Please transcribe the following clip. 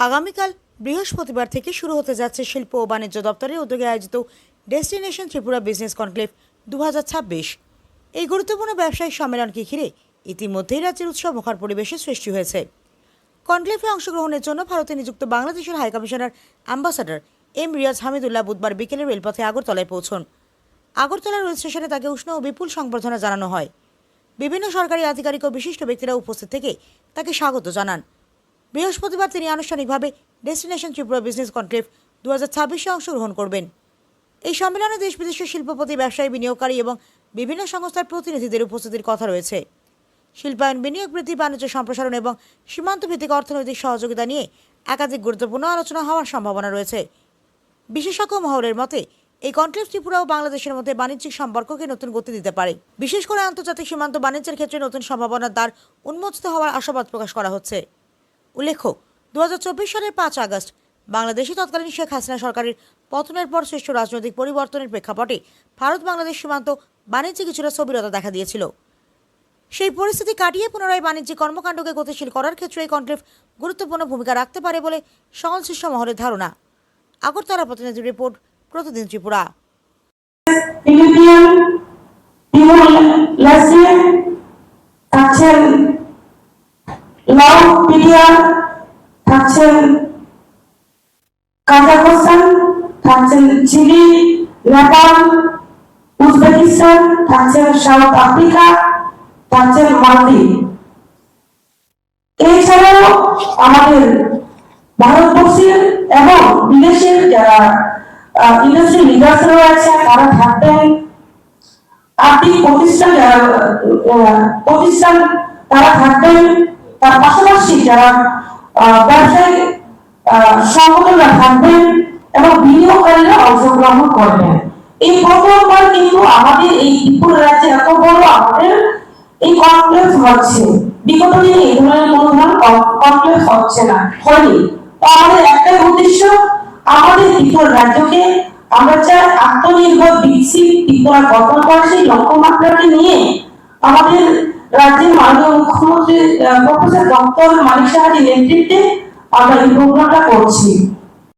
আগামীকাল বৃহস্পতিবার থেকে শুরু হতে যাচ্ছে শিল্প ও বাণিজ্য দপ্তরের উদ্যোগে আয়োজিত ডেস্টিনেশন ত্রিপুরা বিজনেস কনক্লেভ 2026। এই গুরুত্বপূর্ণ ব্যবসায়িক সম্মেলনকে ঘিরে ইতিমধ্যেই রাজ্যের উৎসব মুখর পরিবেশের সৃষ্টি হয়েছে। কনক্লেভে অংশগ্রহণের জন্য ভারতে নিযুক্ত বাংলাদেশের high commissioner ambassador M Riaz Hamidullah বুধবার বিকেলে রেলপথে আগরতলায় পৌঁছন। আগরতলা রেল স্টেশনে তাকে উষ্ণ ও বিপুল সংবর্ধনা জানানো হয়। বিভিন্ন সরকারি আধিকারিক ও বিশিষ্ট ব্যক্তিরা উপস্থিত থেকে তাকে স্বাগত জানান। বৃহস্পতিবার তিনি আনুষ্ঠানিকভাবে ডেস্টিনেশন ত্রিপুরা বিজনেস কনক্লেভ 2026-এ অংশগ্রহণ করবেন। এই সম্মেলনে দেশ বিদেশের শিল্পপতি, ব্যবসায়ী, বিনিয়োগকারী এবং বিভিন্ন সংস্থার প্রতিনিধিদের উপস্থিতির কথা রয়েছে। শিল্পায়ন, বিনিয়োগ বৃদ্ধি, বাণিজ্য সম্প্রসারণ এবং সীমান্ত ভিত্তিক অর্থনৈতিক সহযোগিতা নিয়ে একাধিক গুরুত্বপূর্ণ আলোচনা হওয়ার সম্ভাবনা রয়েছে। বিশেষজ্ঞ মহলের মতে এই কনক্লেভ ত্রিপুরা ও বাংলাদেশের মধ্যে বাণিজ্যিক সম্পর্ককে নতুন গতি দিতে পারে। বিশেষ করে আন্তর্জাতিক সীমান্ত বাণিজ্যের ক্ষেত্রে নতুন সম্ভাবনার দ্বার উন্মোচিত হওয়ার আশাবাদ প্রকাশ করা হচ্ছে। উল্লেখ্য, 2024 সালের 5 আগস্ট বাংলাদেশে তৎকালীন শেখ হাসিনা সরকারের পতনের পর সৃষ্ট রাজনৈতিক পরিবর্তনের প্রেক্ষাপটে ভারত বাংলাদেশ সীমান্ত বাণিজ্যে কিছুটা স্থবিরতা দেখা দিয়েছিল। সেই পরিস্থিতি কাটিয়ে পুনরায় বাণিজ্যিক কর্মকাণ্ডকে গতিশীল করার ক্ষেত্রে এই কনক্লেভ গুরুত্বপূর্ণ ভূমিকা রাখতে পারে বলে সংশ্লিষ্ট মহলের ধারণা। আগরতলা প্রতিনিধি রিপোর্ট, প্রতিদিন ত্রিপুরা। থাকছেন কাজাখস্তান, থাকছেন চিলি, নেপাল, উজবেকিস্তান, থাকছেন সাউথ আফ্রিকা, থাকছেন মালদ্বীপ। এছাড়াও আমাদের ভারতবর্ষের এবং বিদেশের যারা ইন্ডাস্ট্রি লিডার্স রয়েছে তারা থাকবেন। আর্থিক প্রতিষ্ঠান তারা থাকবেন। তার পাশাপাশি যারা ব্যবসায়িক সংগঠনরা থাকবেন এবং বিনিয়োগকারীরা অংশগ্রহণ করবেন। এই প্রথমবার কিন্তু আমাদের এই ত্রিপুরা রাজ্যে এত বড় আমাদের এই কনক্লেভ হচ্ছে। বিগত দিনে এই ধরনের কোনো কনক্লেভ হচ্ছে না, হয়নি। তো আমাদের একটাই উদ্দেশ্য, আমাদের ত্রিপুরা রাজ্যকে আমরা চাই আত্মনির্ভর বিকশিত ত্রিপুরা গঠন করার সেই লক্ষ্যমাত্রাকে নিয়ে আমাদের রাজ্যের মাননীয় মুখ্যমন্ত্রী প্রফেসর ডক্টর মানিক সাহার নেতৃত্বে আমরা এই প্রোগ্রামটা করছি।